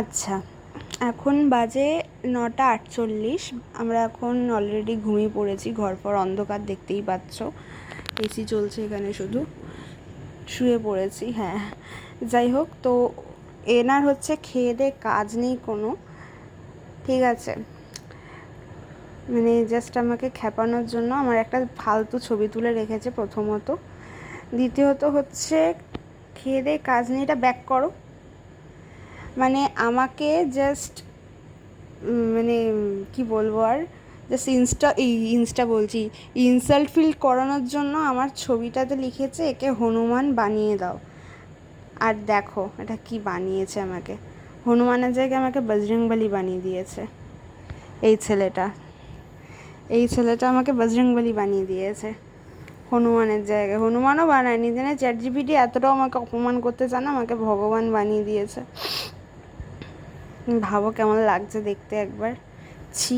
আচ্ছা, এখন বাজে 9:48। আমরা এখন অলরেডি ঘুমিয়ে পড়েছি, ঘরপর অন্ধকার দেখতেই পাচ্ছ, এসি চলছে এখানে, শুধু শুয়ে পড়েছি। হ্যাঁ, যাই হোক, তো এনার হচ্ছে খেয়ে দেয়ে কাজ নেই কোনো, ঠিক আছে, মানে জাস্ট আমাকে খেপানোর জন্য আমার একটা ফালতু ছবি তুলে রেখেছে প্রথমত। দ্বিতীয়ত হচ্ছে খেয়ে দেয়ে কাজ নেই, এটা ব্যাক করো। মানে আমাকে জাস্ট মানে কি বলবো আর, জাস্ট ইনস্টা বলছি, ইনসাল্ট ফিল করানোর জন্য আমার ছবিটাতে লিখেছে একে হনুমান বানিয়ে দাও। আর দেখো এটা কি বানিয়েছে, আমাকে হনুমানের জায়গায় আমাকে বজরংবলী বানিয়ে দিয়েছে। এই ছেলেটা এই ছেলেটা আমাকে বজরংবলী বানিয়ে দিয়েছে হনুমানের জায়গায়। হনুমানও বানায়নি, জানে চ্যাট জিপিটি এতটাও আমাকে অপমান করতে চান, আমাকে ভগবান বানিয়ে দিয়েছে। ভাবো কেমন লাগছে দেখতে একবার, ছি।